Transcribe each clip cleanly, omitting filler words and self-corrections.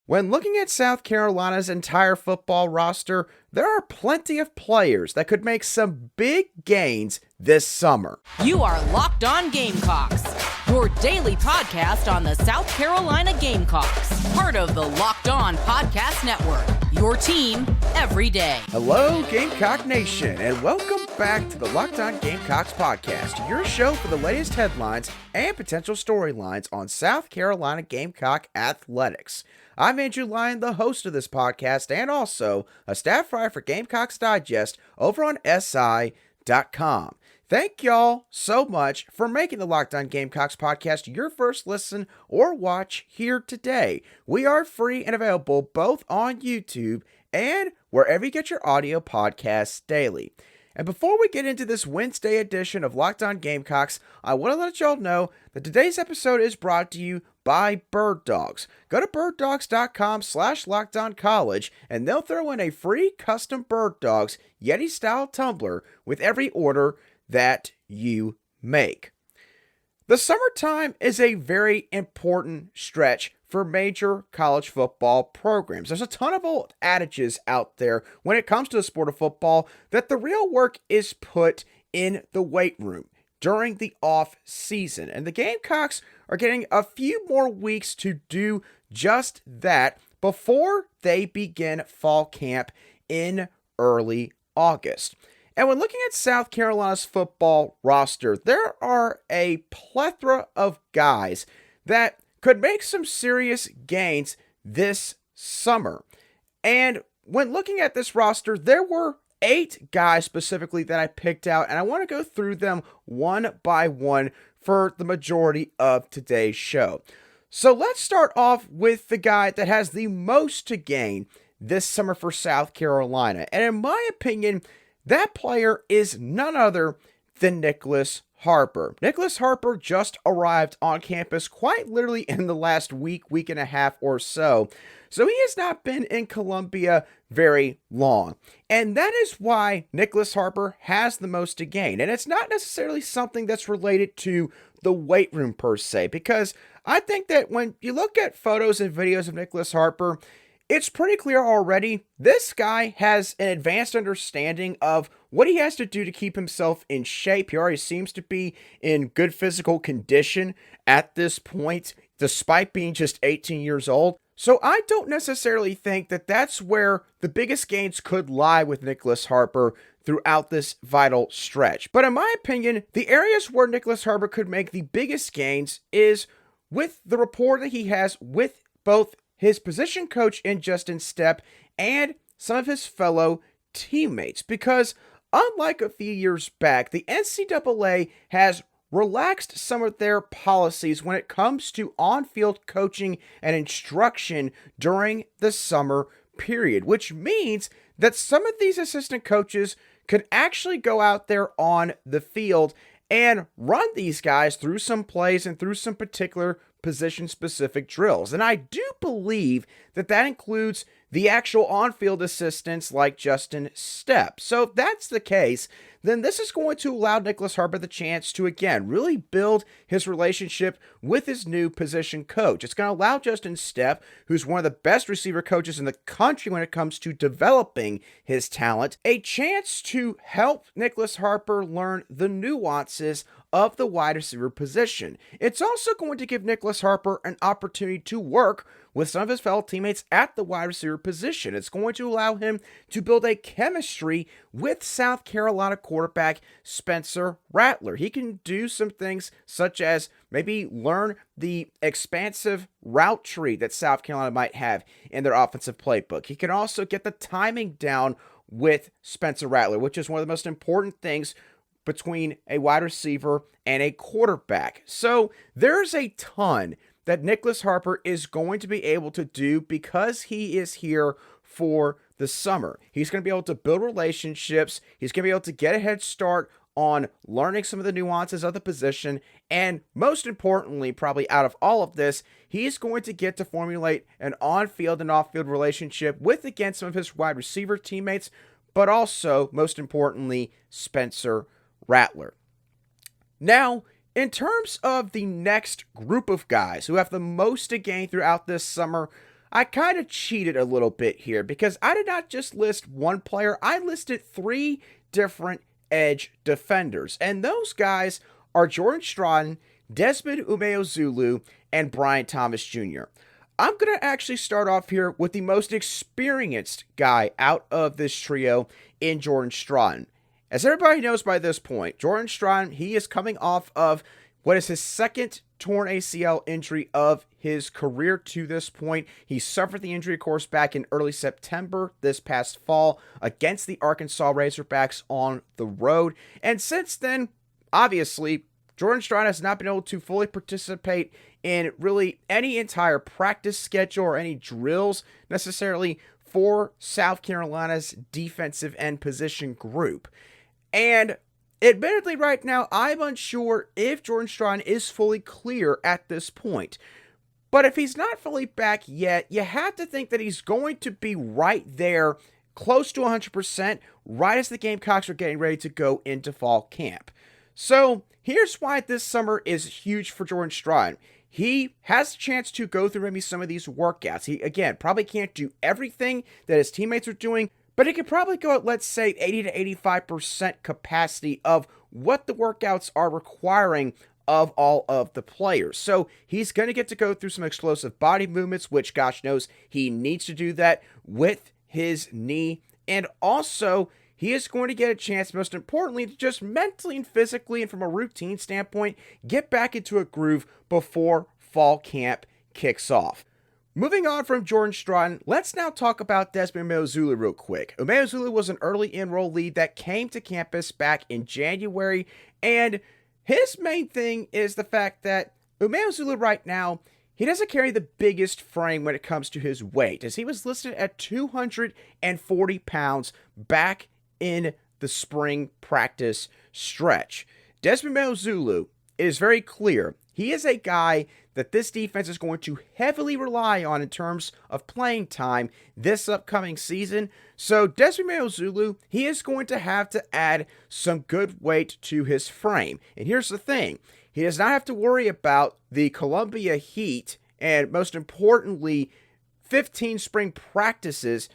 When looking at South Carolina's entire football roster, there are plenty of players that could make some big gains this summer. You are Locked On Gamecocks, your daily podcast on the South Carolina Gamecocks, part of the Locked On Podcast Network, your team every day. Hello, Gamecock Nation, and welcome back to the Locked On Gamecocks podcast, your show for the latest headlines and potential storylines on South Carolina Gamecock athletics. I'm Andrew Lyon, the host of this podcast, and also a staff writer for Gamecocks Digest over on SI.com. Thank y'all so much for making the Locked On Gamecocks podcast your first listen or watch here today. We are free and available both on YouTube and wherever you get your audio podcasts daily. And before we get into this Wednesday edition of Locked On Gamecocks, I want to let y'all know that today's episode is brought to you by Bird Dogs. Go to birddogs.com/lockedoncollege and they'll throw in a free custom Bird Dogs Yeti-style tumbler with every order that you make. The summertime is a very important stretch for major college football programs. There's a ton of old adages out there when it comes to the sport of football that the real work is put in the weight room during the off season. And the Gamecocks are getting a few more weeks to do just that before they begin fall camp in early August. And when looking at South Carolina's football roster, there are a plethora of guys that could make some serious gains this summer. And when looking at this roster, there were 8 guys specifically that I picked out, and I want to go through them one by one for the majority of today's show. So let's start off with the guy that has the most to gain this summer for South Carolina. And in my opinion, that player is none other than Nyckoles Harbor. Nyckoles Harbor just arrived on campus quite literally in the last week and a half or so. So he has not been in Columbia very long. And that is why Nyckoles Harbor has the most to gain. And it's not necessarily something that's related to the weight room per se, because I think that when you look at photos and videos of Nyckoles Harbor, it's pretty clear already this guy has an advanced understanding of what he has to do to keep himself in shape. He already seems to be in good physical condition at this point, despite being just 18 years old. So I don't necessarily think that that's where the biggest gains could lie with Nyckoles Harbor throughout this vital stretch. But in my opinion, the areas where Nyckoles Harbor could make the biggest gains is with the rapport that he has with both his position coach in Justin Stepp and some of his fellow teammates. Because unlike a few years back, the NCAA has relaxed some of their policies when it comes to on-field coaching and instruction during the summer period, which means that some of these assistant coaches could actually go out there on the field and run these guys through some plays and through some particular position-specific drills. And I do believe that that includes the actual on-field assistants like Justin Stepp. So if that's the case, then this is going to allow Nyckoles Harbor the chance to, again, really build his relationship with his new position coach. It's going to allow Justin Stepp, who's one of the best receiver coaches in the country when it comes to developing his talent, a chance to help Nyckoles Harbor learn the nuances of the wide receiver position. It's also going to give Nyckoles Harbor an opportunity to work with some of his fellow teammates at the wide receiver position. It's going to allow him to build a chemistry with South Carolina quarterback Spencer Rattler. He can do some things such as maybe learn the expansive route tree that South Carolina might have in their offensive playbook. He can also get the timing down with Spencer Rattler, which is one of the most important things between a wide receiver and a quarterback. So there's a ton that Nyckoles Harbor is going to be able to do because he is here for the summer. He's going to be able to build relationships. He's going to be able to get a head start on learning some of the nuances of the position. And most importantly, probably out of all of this, he's going to get to formulate an on-field and off-field relationship with, again, some of his wide receiver teammates, but also, most importantly, Spencer Rattler. Now, in terms of the next group of guys who have the most to gain throughout this summer, I kind of cheated a little bit here because I did not just list one player, I listed 3 different edge defenders. And those guys are Jordan Strachan, Desmond Umeozulu, and Brian Thomas Jr. I'm going to actually start off here with the most experienced guy out of this trio in Jordan Strachan. As everybody knows by this point, Jordan Strachan, he is coming off of what is his second torn ACL injury of his career to this point. He suffered the injury, of course, back in early September this past fall against the Arkansas Razorbacks on the road. And since then, obviously, Jordan Strachan has not been able to fully participate in really any entire practice schedule or any drills necessarily for South Carolina's defensive end position group. And admittedly, right now, I'm unsure if Jordan Strachan is fully clear at this point. But if he's not fully back yet, you have to think that he's going to be right there, close to 100%, right as the Gamecocks are getting ready to go into fall camp. So here's why this summer is huge for Jordan Strachan. He has a chance to go through maybe some of these workouts. He, again, probably can't do everything that his teammates are doing, but he could probably go at, let's say, 80 to 85% capacity of what the workouts are requiring of all of the players. So he's going to get to go through some explosive body movements, which gosh knows he needs to do that with his knee. And also, he is going to get a chance, most importantly, to just mentally and physically and from a routine standpoint, get back into a groove before fall camp kicks off. Moving on from Jordan Strachan, let's now talk about Desmond Umeozulu real quick. Umeozulu was an early enrollee that came to campus back in January, and his main thing is the fact that Umeozulu right now, he doesn't carry the biggest frame when it comes to his weight, as he was listed at 240 pounds back in the spring practice stretch. Desmond Umeozulu, it is very clear, he is a guy that this defense is going to heavily rely on in terms of playing time this upcoming season. So Desmond Umeozulu, he is going to have to add some good weight to his frame. And here's the thing, he does not have to worry about the Columbia heat and, most importantly, 15 spring practices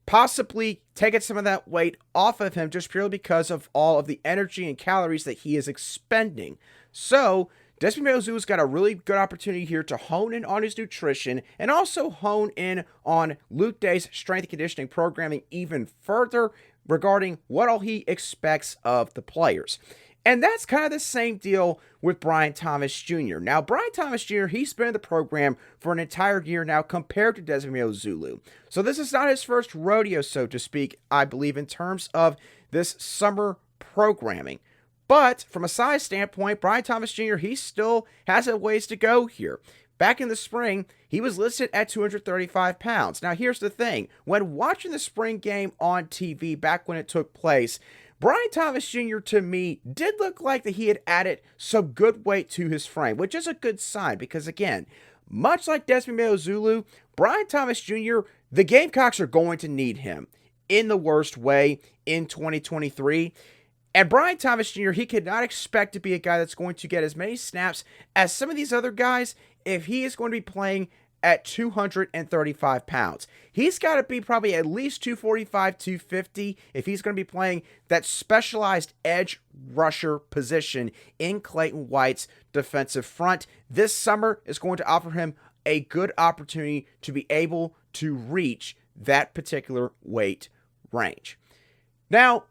possibly taking some of that weight off of him just purely because of all of the energy and calories that he is expending. So Desmond Umeozulu's got a really good opportunity here to hone in on his nutrition and also hone in on Luke Day's strength and conditioning programming even further regarding what all he expects of the players. And that's kind of the same deal with Brian Thomas Jr. Now, Brian Thomas Jr., he's been in the program for an entire year now compared to Desmond Umeozulu. So this is not his first rodeo, so to speak, I believe, in terms of this summer programming. But from a size standpoint, Brian Thomas Jr., he still has a ways to go here. Back in the spring, he was listed at 235 pounds. Now, here's the thing. When watching the spring game on TV back when it took place, Brian Thomas Jr., to me, did look like that he had added some good weight to his frame, which is a good sign because, again, much like Desmond Umeozulu, Brian Thomas Jr., the Gamecocks are going to need him in the worst way in 2023. And Brian Thomas Jr., he cannot expect to be a guy that's going to get as many snaps as some of these other guys if he is going to be playing at 235 pounds. He's got to be probably at least 245, 250 if he's going to be playing that specialized edge rusher position in Clayton White's defensive front. This summer is going to offer him a good opportunity to be able to reach that particular weight range. Now,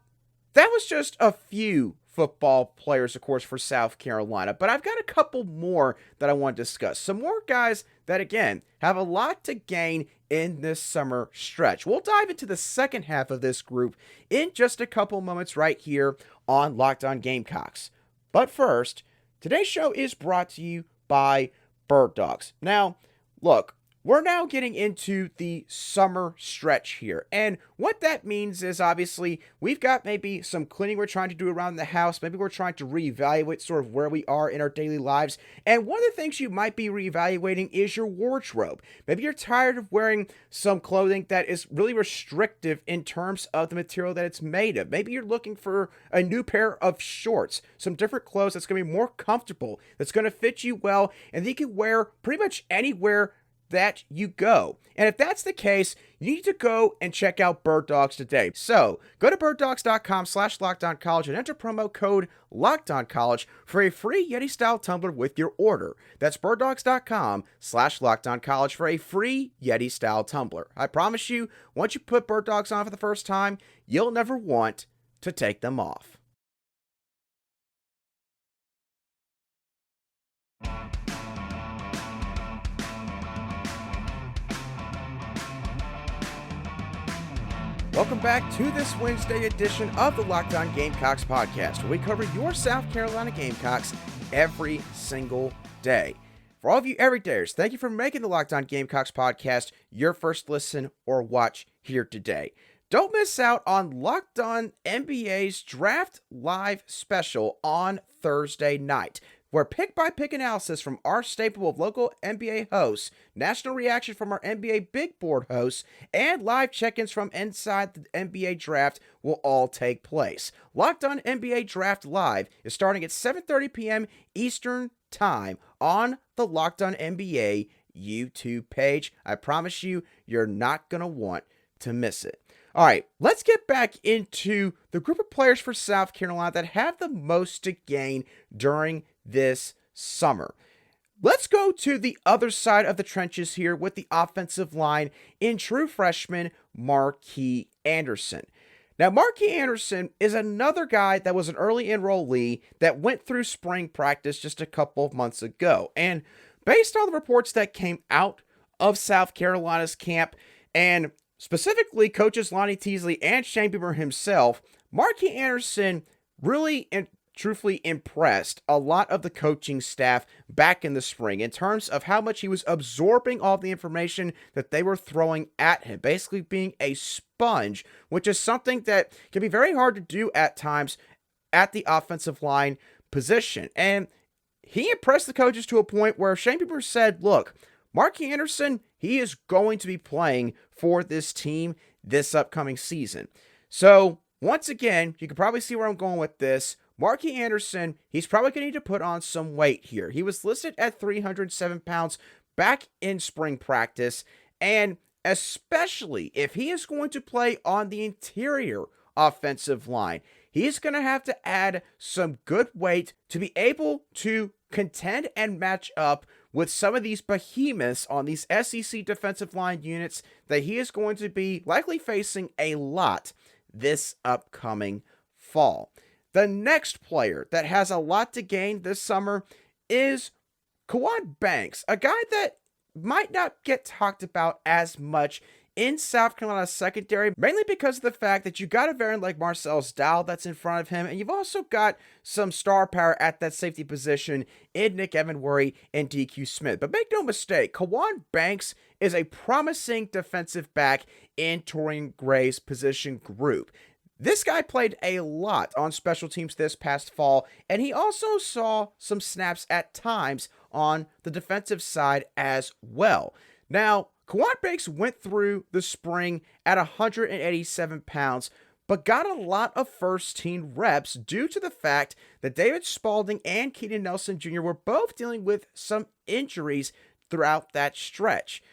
that was just a few football players, of course, for South Carolina, but I've got a couple more that I want to discuss. Some more guys that, again, have a lot to gain in this summer stretch. We'll dive into the second half of this group in just a couple moments right here on Locked On Gamecocks. But first, today's show is brought to you by Bird Dogs. Now, look, we're now getting into the summer stretch here. And what that means is, obviously, we've got maybe some cleaning we're trying to do around the house. Maybe we're trying to reevaluate sort of where we are in our daily lives. And one of the things you might be reevaluating is your wardrobe. Maybe you're tired of wearing some clothing that is really restrictive in terms of the material that it's made of. Maybe you're looking for a new pair of shorts, some different clothes that's going to be more comfortable, that's going to fit you well, and that you can wear pretty much anywhere that you go. And if that's the case, you need to go and check out Bird Dogs today. So go to birddogs.com/LockedOnCollege and enter promo code LockedOnCollege for a free Yeti style tumbler with your order. That's birddogs.com/LockedOnCollege for a free Yeti style tumbler. I promise you, once you put Bird Dogs on for the first time, you'll never want to take them off. Welcome back to this Wednesday edition of the Locked On Gamecocks podcast, where we cover your South Carolina Gamecocks every single day. For all of you everydayers, thank you for making the Locked On Gamecocks podcast your first listen or watch here today. Don't miss out on Locked On NBA's Draft Live special on Thursday night, where pick-by-pick analysis from our staple of local NBA hosts, national reaction from our NBA Big Board hosts, and live check-ins from inside the NBA draft will all take place. Locked On NBA Draft Live is starting at 7:30 p.m. Eastern Time on the Locked On NBA YouTube page. I promise you, you're not going to want to miss it. All right, let's get back into the group of players for South Carolina that have the most to gain during this summer. Let's go to the other side of the trenches here with the offensive line in true freshman Marquis Anderson. Now, Marquis Anderson is another guy that was an early enrollee that went through spring practice just a couple of months ago. And based on the reports that came out of South Carolina's camp, and specifically coaches Lonnie Teasley and Shane Beamer himself, Marquis Anderson really and truthfully impressed a lot of the coaching staff back in the spring in terms of how much he was absorbing all the information that they were throwing at him, basically being a sponge, which is something that can be very hard to do at times at the offensive line position. And he impressed the coaches to a point where Shane Beamer said, look, Marquis Anderson, he is going to be playing for this team this upcoming season. So once again, you can probably see where I'm going with this. Marquis Anderson, he's probably going to need to put on some weight here. He was listed at 307 pounds back in spring practice, and especially if he is going to play on the interior offensive line, he's going to have to add some good weight to be able to contend and match up with some of these behemoths on these SEC defensive line units that he is going to be likely facing a lot this upcoming fall. The next player that has a lot to gain this summer is Kawan Banks, a guy that might not get talked about as much in South Carolina's secondary, mainly because of the fact that you got a variant like Marcel Sdow that's in front of him, and you've also got some star power at that safety position in Nick Evanworry and DQ Smith. But make no mistake, Kawan Banks is a promising defensive back in Torian Gray's position group. This guy played a lot on special teams this past fall, and he also saw some snaps at times on the defensive side as well. Now, Kawan Banks went through the spring at 187 pounds, but got a lot of first-team reps due to the fact that David Spalding and Keenan Nelson Jr. were both dealing with some injuries throughout that stretch.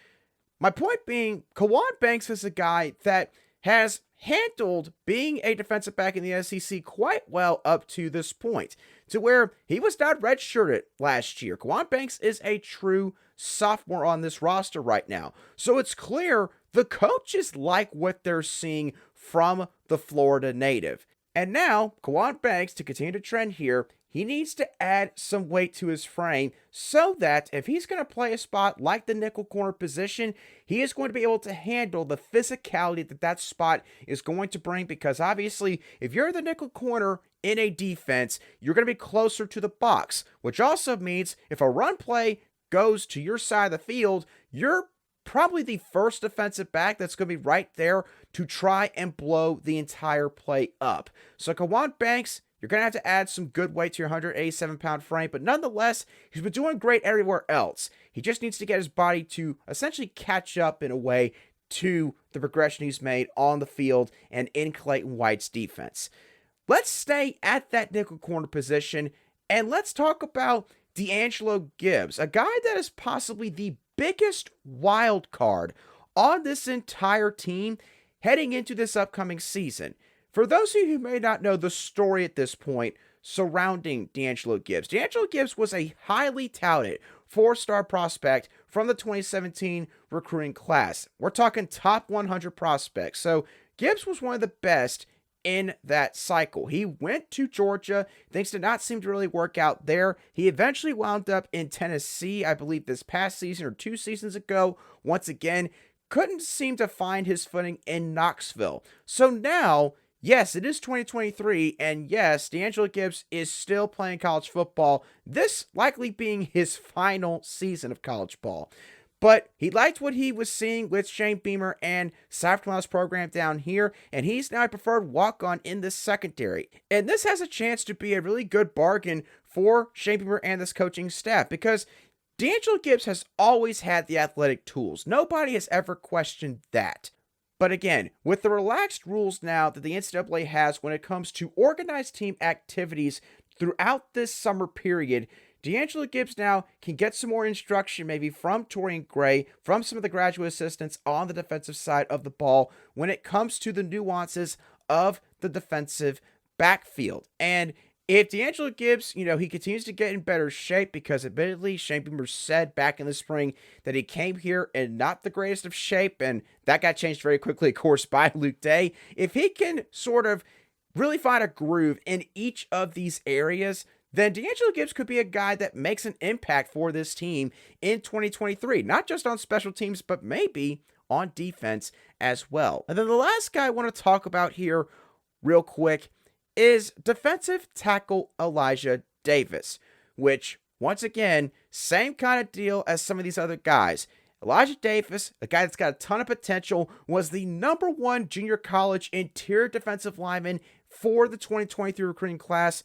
My point being, Kawan Banks is a guy that has handled being a defensive back in the SEC quite well up to this point, to where he was not redshirted last year. Kawan Banks is a true sophomore on this roster right now. So it's clear the coaches like what they're seeing from the Florida native. And now, Kawan Banks, to continue to trend here, he needs to add some weight to his frame so that if he's going to play a spot like the nickel corner position, he is going to be able to handle the physicality that that spot is going to bring, because obviously if you're the nickel corner in a defense, you're going to be closer to the box, which also means if a run play goes to your side of the field, you're probably the first defensive back that's going to be right there to try and blow the entire play up. So Kawan Banks, you're going to have to add some good weight to your 187-pound frame, but nonetheless, he's been doing great everywhere else. He just needs to get his body to essentially catch up in a way to the progression he's made on the field and in Clayton White's defense. Let's stay at that nickel corner position, and let's talk about D'Angelo Gibbs, a guy that is possibly the biggest wild card on this entire team heading into this upcoming season. For those of you who may not know the story at this point surrounding D'Angelo Gibbs, D'Angelo Gibbs was a highly touted four-star prospect from the 2017 recruiting class. We're talking top 100 prospects. So Gibbs was one of the best in that cycle. He went to Georgia. Things did not seem to really work out there. He eventually wound up in Tennessee, I believe this past season or 2 seasons ago. Once again, couldn't seem to find his footing in Knoxville. So now, yes, it is 2023, and yes, D'Angelo Gibbs is still playing college football, this likely being his final season of college ball. But he liked what he was seeing with Shane Beamer and South Carolina's program down here, and he's now a preferred walk-on in this secondary. And this has a chance to be a really good bargain for Shane Beamer and this coaching staff, because D'Angelo Gibbs has always had the athletic tools. Nobody has ever questioned that. But again, with the relaxed rules now that the NCAA has when it comes to organized team activities throughout this summer period, D'Angelo Gibbs now can get some more instruction maybe from Torian Gray, from some of the graduate assistants on the defensive side of the ball when it comes to the nuances of the defensive backfield. And if D'Angelo Gibbs, he continues to get in better shape, because admittedly, Shane Beamer said back in the spring that he came here in not the greatest of shape, and that got changed very quickly, of course, by Luke Day. If he can sort of really find a groove in each of these areas, then D'Angelo Gibbs could be a guy that makes an impact for this team in 2023, not just on special teams, but maybe on defense as well. And then the last guy I want to talk about here real quick is defensive tackle Elijah Davis, which, once again, same kind of deal as some of these other guys. Elijah Davis, a guy that's got a ton of potential, was the #1 junior college interior defensive lineman for the 2023 recruiting class.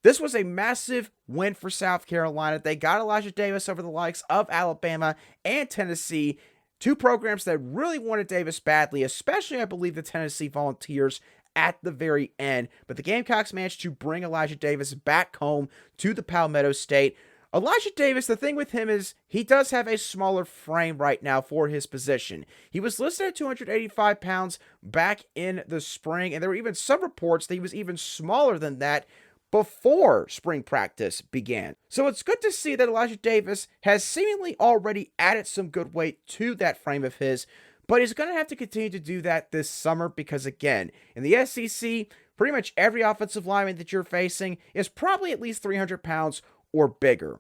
This was a massive win for South Carolina. They got Elijah Davis over the likes of Alabama and Tennessee, 2 programs that really wanted Davis badly, especially, I believe, the Tennessee Volunteers at the very end. But the Gamecocks managed to bring Elijah Davis back home to the Palmetto State. Elijah Davis, the thing with him is he does have a smaller frame right now for his position. He was listed at 285 pounds back in the spring, and there were even some reports that he was even smaller than that before spring practice began. So it's good to see that Elijah Davis has seemingly already added some good weight to that frame of his, but he's going to have to continue to do that this summer because, again, in the SEC, pretty much every offensive lineman that you're facing is probably at least 300 pounds or bigger.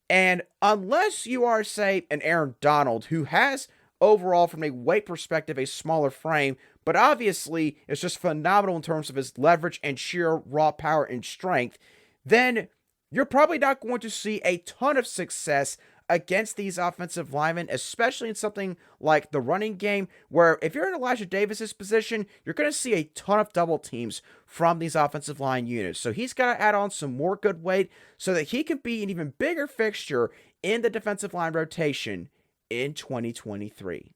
And unless you are, say, an Aaron Donald, who has overall, from a weight perspective, a smaller frame, but obviously is just phenomenal in terms of his leverage and sheer raw power and strength, then you're probably not going to see a ton of success against these offensive linemen, especially in something like the running game, where if you're in Elijah Davis's position, you're going to see a ton of double teams from these offensive line units. So he's got to add on some more good weight so that he can be an even bigger fixture in the defensive line rotation in 2023.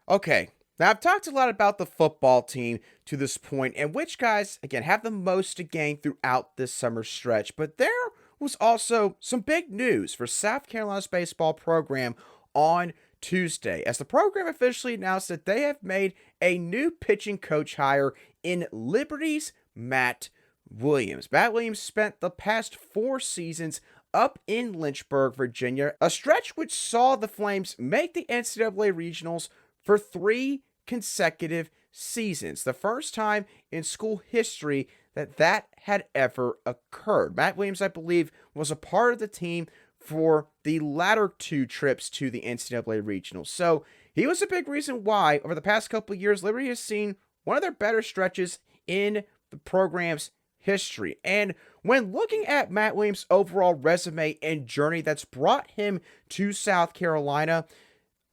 Okay, now I've talked a lot about the football team to this point and which guys, again, have the most to gain throughout this summer stretch, but there was also some big news for South Carolina's baseball program on Tuesday, as the program officially announced that they have made a new pitching coach hire in Liberty's Matt Williams. Matt Williams spent the past 4 seasons up in Lynchburg, Virginia, a stretch which saw the Flames make the NCAA regionals for 3 consecutive seasons, the first time in school history that had ever occurred. Matt Williams, I believe, was a part of the team for the latter 2 trips to the NCAA regionals. So he was a big reason why, over the past couple of years, Liberty has seen one of their better stretches in the program's history. And when looking at Matt Williams' overall resume and journey that's brought him to South Carolina,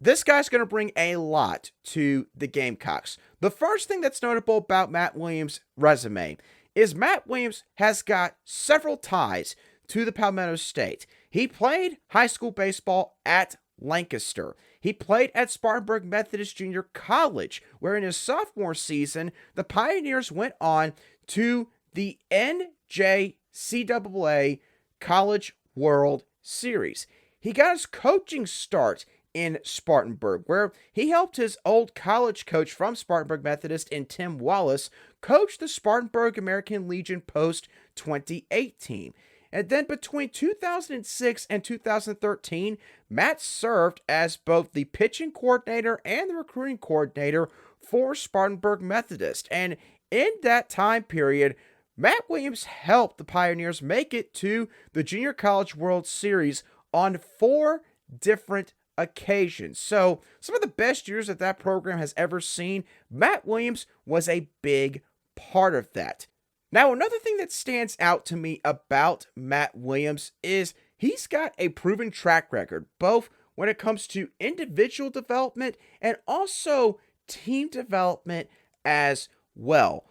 this guy's going to bring a lot to the Gamecocks. The first thing that's notable about Matt Williams' resume is Matt Williams has got several ties to the Palmetto State. He played high school baseball at Lancaster. He played at Spartanburg Methodist Junior College, where in his sophomore season, the Pioneers went on to the NJCAA College World Series. he got his coaching start in Spartanburg, where he helped his old college coach from Spartanburg Methodist in Tim Wallace coach the Spartanburg American Legion post 2018. And then between 2006 and 2013, Matt served as both the pitching coordinator and the recruiting coordinator for Spartanburg Methodist. And in that time period, Matt Williams helped the Pioneers make it to the Junior College World Series on 4 different occasions. So, some of the best years that program has ever seen, Matt Williams was a big part of that. Now, another thing that stands out to me about Matt Williams is he's got a proven track record, both when it comes to individual development and also team development as well.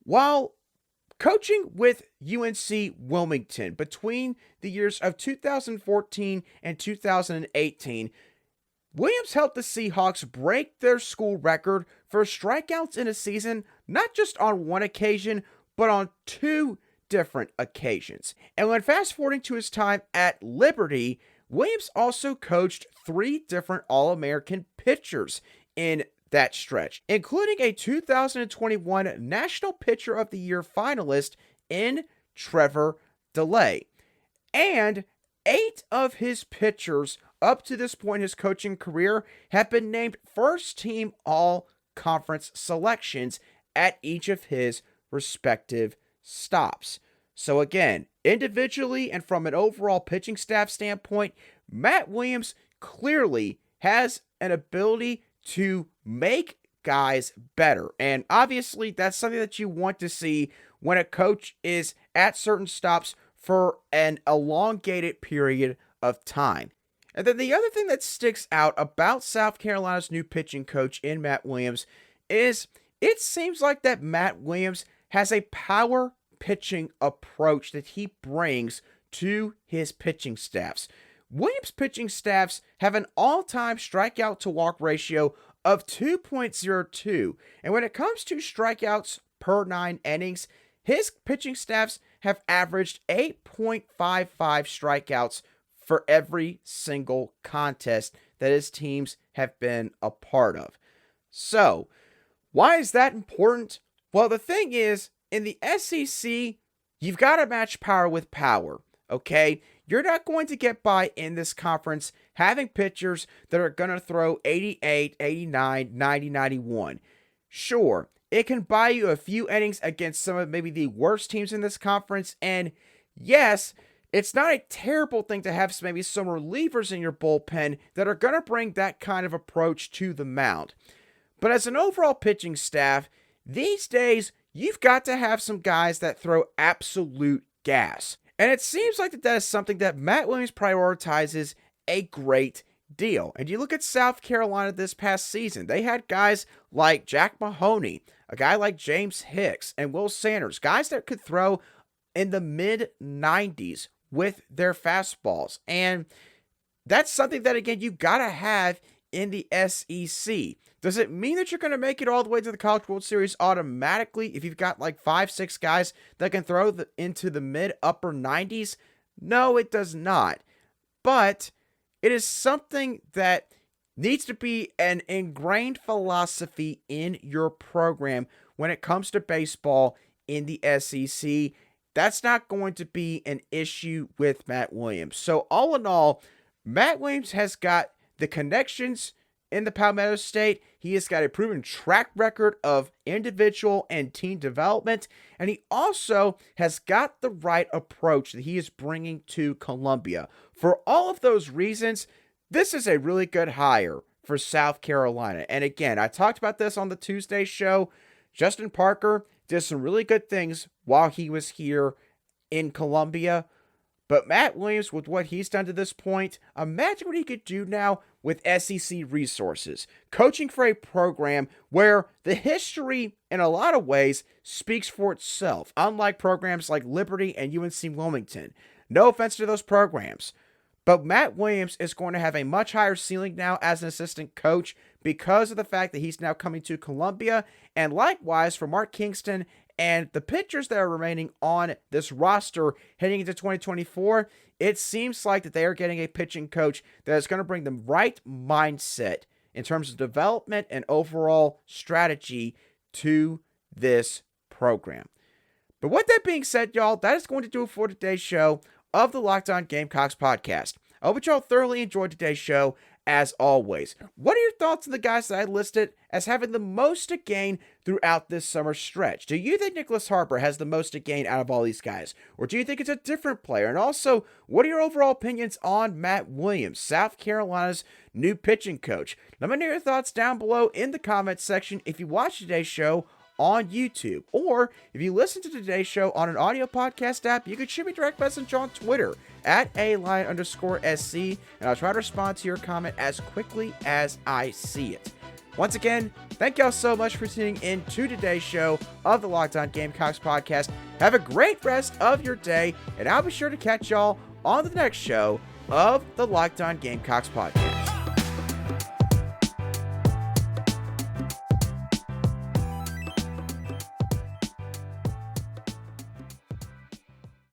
While coaching with UNC Wilmington between the years of 2014 and 2018, Williams helped the Seahawks break their school record for strikeouts in a season, not just on one occasion, but on 2 different occasions. And when fast forwarding to his time at Liberty, Williams also coached 3 different All-American pitchers in that stretch, including a 2021 National Pitcher of the Year finalist in Trevor DeLay. And 8 of his pitchers up to this point in his coaching career have been named first-team all-conference selections at each of his respective stops. So again, individually and from an overall pitching staff standpoint, Matt Williams clearly has an ability to make guys better. And obviously, that's something that you want to see when a coach is at certain stops for an elongated period of time. And then the other thing that sticks out about South Carolina's new pitching coach in Matt Williams is it seems like that Matt Williams has a power pitching approach that he brings to his pitching staffs. Williams' pitching staffs have an all-time strikeout to walk ratio of 2.02. And when it comes to strikeouts per 9 innings, his pitching staffs have averaged 8.55 strikeouts for every single contest that his teams have been a part of. So, why is that important? Well, the thing is, in the SEC, you've got to match power with power, okay? You're not going to get by in this conference having pitchers that are going to throw 88, 89, 90, 91. Sure, it can buy you a few innings against some of maybe the worst teams in this conference, and yes, it's not a terrible thing to have maybe some relievers in your bullpen that are going to bring that kind of approach to the mound. But as an overall pitching staff, these days, you've got to have some guys that throw absolute gas. And it seems like that is something that Matt Williams prioritizes a great deal. And you look at South Carolina this past season, they had guys like Jack Mahoney, a guy like James Hicks, and Will Sanders, guys that could throw in the mid-90s with their fastballs. And that's something that, again, you got to have in the SEC. Does it mean that you're going to make it all the way to the College World Series automatically if you've got like 5-6 guys that can throw into the mid-upper 90s? No, it does not. But it is something that needs to be an ingrained philosophy in your program when it comes to baseball in the SEC. That's not going to be an issue with Matt Williams. So all in all, Matt Williams has got the connections in the Palmetto State. He has got a proven track record of individual and team development, and he also has got the right approach that he is bringing to Columbia. For all of those reasons, this is a really good hire for South Carolina. And again, I talked about this on the Tuesday show. Justin Parker did some really good things while he was here in Columbia. But Matt Williams, with what he's done to this point, imagine what he could do now with SEC resources. Coaching for a program where the history, in a lot of ways, speaks for itself, unlike programs like Liberty and UNC Wilmington. No offense to those programs. But Matt Williams is going to have a much higher ceiling now as an assistant coach because of the fact that he's now coming to Columbia. And likewise for Mark Kingston And the pitchers that are remaining on this roster heading into 2024, it seems like that they are getting a pitching coach that is going to bring the right mindset in terms of development and overall strategy to this program. But with that being said, y'all, that is going to do it for today's show of the Locked On Gamecocks podcast. I hope y'all thoroughly enjoyed today's show, as always. What are your thoughts on the guys that I listed as having the most to gain throughout this summer stretch? Do you think Nyckoles Harbor has the most to gain out of all these guys? Or do you think it's a different player? And also, what are your overall opinions on Matt Williams, South Carolina's new pitching coach? Let me know your thoughts down below in the comments section if you watch today's show on YouTube, or if you listen to today's show on an audio podcast app, you can shoot me a direct message on Twitter at @alion_SC, and I'll try to respond to your comment as quickly as I see it. Once again, thank y'all so much for tuning in to today's show of the Locked On Gamecocks podcast. Have a great rest of your day, and I'll be sure to catch y'all on the next show of the Locked On Gamecocks podcast.